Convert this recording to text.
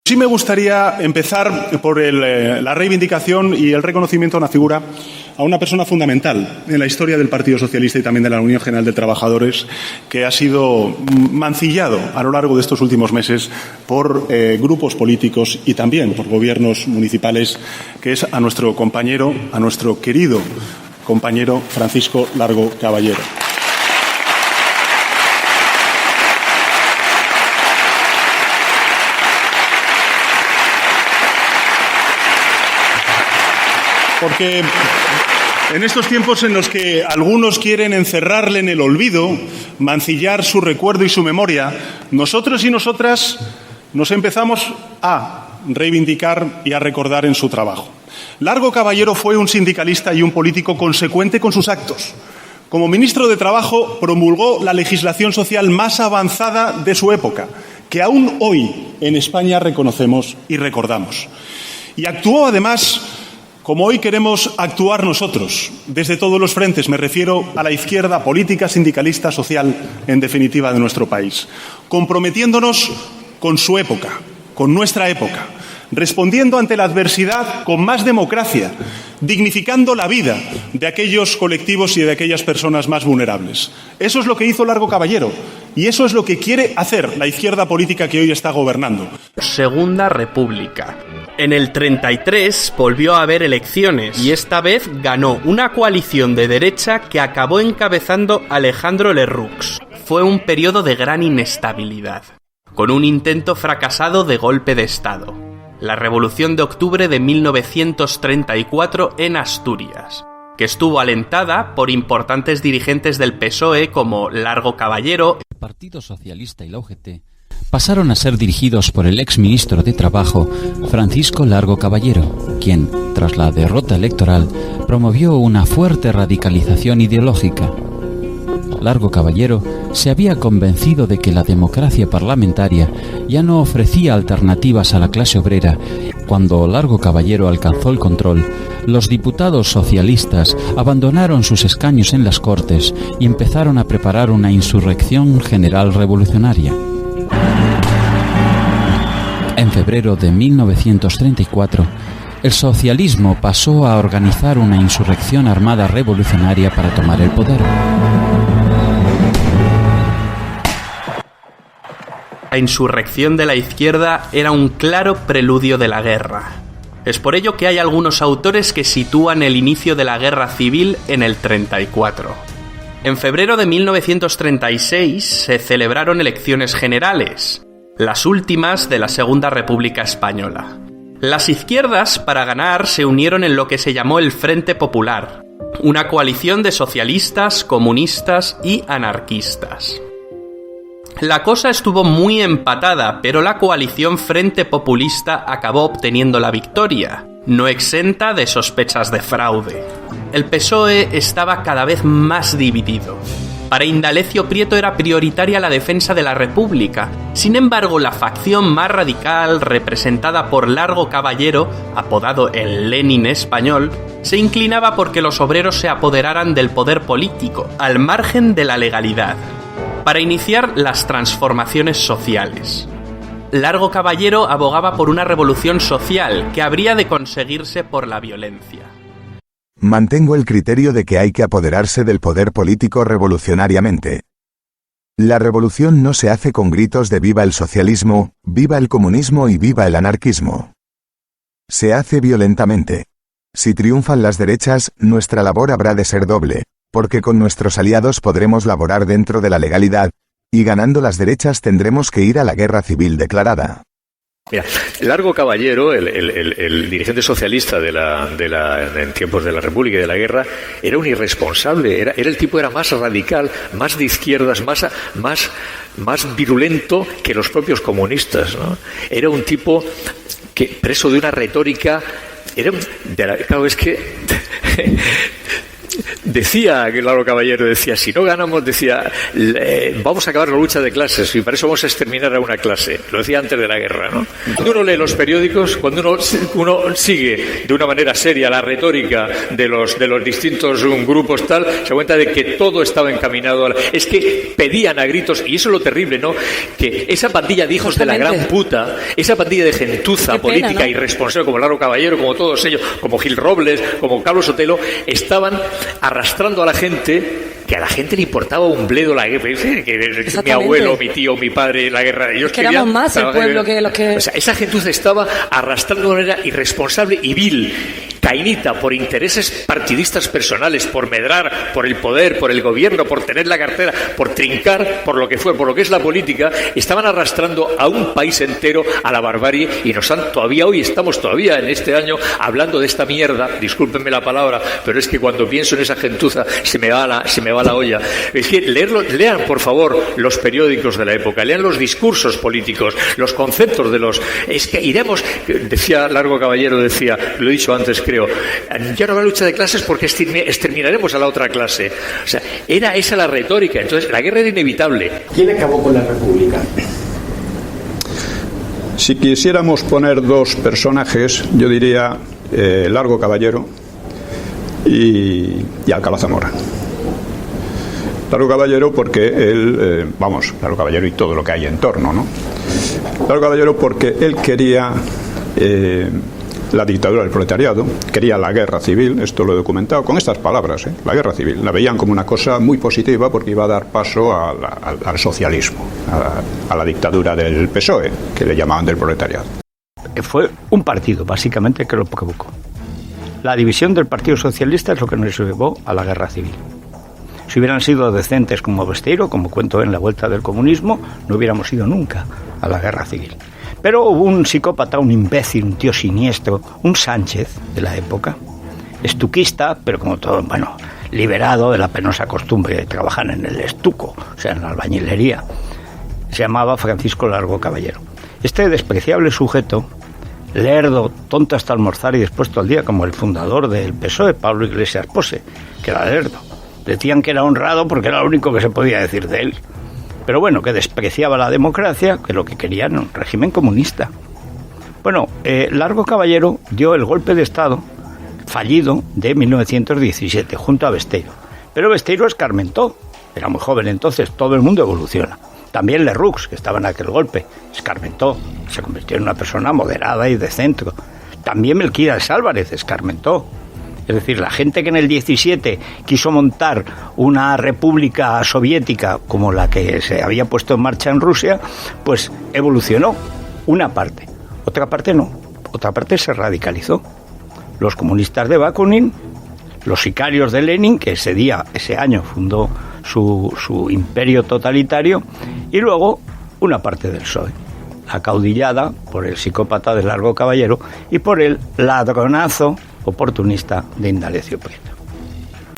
Sí me gustaría empezar por la reivindicación y el reconocimiento a una figura, a una persona fundamental en la historia del Partido Socialista y también de la Unión General de Trabajadores, que ha sido mancillado a lo largo de estos últimos meses por grupos políticos y también por gobiernos municipales, que es a nuestro compañero, a nuestro querido compañero Francisco Largo Caballero. Porque en estos tiempos en los que algunos quieren encerrarle en el olvido, mancillar su recuerdo y su memoria, nosotros y nosotras nos empezamos a reivindicar y a recordar en su trabajo. Largo Caballero fue un sindicalista y un político consecuente con sus actos. Como ministro de Trabajo promulgó la legislación social más avanzada de su época, que aún hoy en España reconocemos y recordamos. Y actuó además como hoy queremos actuar nosotros, desde todos los frentes, me refiero a la izquierda política, sindicalista, social, en definitiva, de nuestro país, comprometiéndonos con su época, con nuestra época, respondiendo ante la adversidad con más democracia, dignificando la vida de aquellos colectivos y de aquellas personas más vulnerables. Eso es lo que hizo Largo Caballero y eso es lo que quiere hacer la izquierda política que hoy está gobernando. Segunda República. En el 33 volvió a haber elecciones y esta vez ganó una coalición de derecha que acabó encabezando Alejandro Lerroux. Fue un periodo de gran inestabilidad, con un intento fracasado de golpe de Estado, la Revolución de Octubre de 1934 en Asturias, que estuvo alentada por importantes dirigentes del PSOE como Largo Caballero. El Partido Socialista y la UGT pasaron a ser dirigidos por el exministro de Trabajo, Francisco Largo Caballero, quien, tras la derrota electoral, promovió una fuerte radicalización ideológica. Largo Caballero se había convencido de que la democracia parlamentaria ya no ofrecía alternativas a la clase obrera. Cuando Largo Caballero alcanzó el control, los diputados socialistas abandonaron sus escaños en las Cortes y empezaron a preparar una insurrección general revolucionaria. En febrero de 1934, el socialismo pasó a organizar una insurrección armada revolucionaria para tomar el poder. La insurrección de la izquierda era un claro preludio de la guerra. Es por ello que hay algunos autores que sitúan el inicio de la guerra civil en el 34. En febrero de 1936 se celebraron elecciones generales, las últimas de la Segunda República Española. Las izquierdas, para ganar, se unieron en lo que se llamó el Frente Popular, una coalición de socialistas, comunistas y anarquistas. La cosa estuvo muy empatada, pero la coalición Frente Populista acabó obteniendo la victoria, no exenta de sospechas de fraude. El PSOE estaba cada vez más dividido. Para Indalecio Prieto era prioritaria la defensa de la República. Sin embargo, la facción más radical, representada por Largo Caballero, apodado el Lenin español, se inclinaba porque los obreros se apoderaran del poder político, al margen de la legalidad, para iniciar las transformaciones sociales. Largo Caballero abogaba por una revolución social que habría de conseguirse por la violencia. Mantengo el criterio de que hay que apoderarse del poder político revolucionariamente. La revolución no se hace con gritos de viva el socialismo, viva el comunismo y viva el anarquismo. Se hace violentamente. Si triunfan las derechas, nuestra labor habrá de ser doble, porque con nuestros aliados podremos laborar dentro de la legalidad, y ganando las derechas tendremos que ir a la guerra civil declarada. Mira, Largo Caballero, el dirigente socialista en tiempos de la República y de la guerra, era un irresponsable, era el tipo, era más radical, más de izquierdas, más virulento que los propios comunistas, ¿no? Era un tipo que, preso de una retórica, claro, es que decía Largo Caballero, decía, si no ganamos, decía, vamos a acabar la lucha de clases y para eso vamos a exterminar a una clase. Lo decía antes de la guerra, ¿no? Cuando uno lee los periódicos, cuando uno sigue de una manera seria la retórica de los distintos grupos tal, se da cuenta de que todo estaba encaminado es que pedían a gritos, y eso es lo terrible, ¿no? Que esa pandilla de hijos de la gran puta, esa pandilla de gentuza política, ¿no?, irresponsable, como Largo Caballero, como todos ellos, como Gil Robles, como Carlos Sotelo, estaban arrastrando a la gente, que a la gente le importaba un bledo la guerra, que mi abuelo, mi tío, mi padre, la guerra. Ellos que éramos más el pueblo que los que... O sea, esa gentuza estaba arrastrando de manera irresponsable y vil, cainita, por intereses partidistas personales, por medrar, por el poder, por el gobierno, por tener la cartera, por trincar, por lo que fue, por lo que es la política, estaban arrastrando a un país entero a la barbarie y estamos todavía en este año hablando de esta mierda, discúlpenme la palabra, pero es que cuando pienso en esa gentuza se me va la olla. Es que lean por favor los periódicos de la época, lean los discursos políticos, los conceptos de los... Es que iremos, decía Largo Caballero, decía, lo he dicho antes creo, ya no habrá lucha de clases porque exterminaremos a la otra clase. O sea, era esa la retórica. Entonces la guerra era inevitable. ¿Quién acabó con la República? Si quisiéramos poner dos personajes, yo diría Largo Caballero y Alcalá Zamora. Largo Caballero porque él, Largo Caballero y todo lo que hay en torno, ¿no? Largo Caballero porque él quería la dictadura del proletariado, quería la guerra civil, esto lo he documentado con estas palabras, la guerra civil, la veían como una cosa muy positiva porque iba a dar paso al socialismo, a la dictadura del PSOE, que le llamaban del proletariado. Fue un partido, básicamente, que lo buscó. La división del Partido Socialista es lo que nos llevó a la guerra civil. Si hubieran sido decentes como Besteiro, como cuento en La Vuelta del Comunismo, no hubiéramos ido nunca a la guerra civil. Pero hubo un psicópata, un imbécil, un tío siniestro, un Sánchez de la época, estuquista, pero como todo, liberado de la penosa costumbre de trabajar en el estuco, o sea, en la albañilería. Se llamaba Francisco Largo Caballero. Este despreciable sujeto, lerdo, tonto hasta almorzar y dispuesto al día, como el fundador del PSOE, Pablo Iglesias Pose, que era lerdo. Decían que era honrado porque era lo único que se podía decir de él. Pero bueno, que despreciaba la democracia, que lo que querían era un régimen comunista. Bueno, Largo Caballero dio el golpe de Estado fallido de 1917, junto a Besteiro. Pero Besteiro escarmentó. Era muy joven entonces, todo el mundo evoluciona. También Lerroux, que estaba en aquel golpe, escarmentó. Se convirtió en una persona moderada y de centro. También Melquiades Álvarez escarmentó. Es decir, la gente que en el 17 quiso montar una república soviética como la que se había puesto en marcha en Rusia, pues evolucionó una parte. Otra parte no. Otra parte se radicalizó. Los comunistas de Bakunin, los sicarios de Lenin, que ese año fundó su imperio totalitario, y luego una parte del PSOE, acaudillada por el psicópata de Largo Caballero y por el ladronazo oportunista de Indalecio Prieto.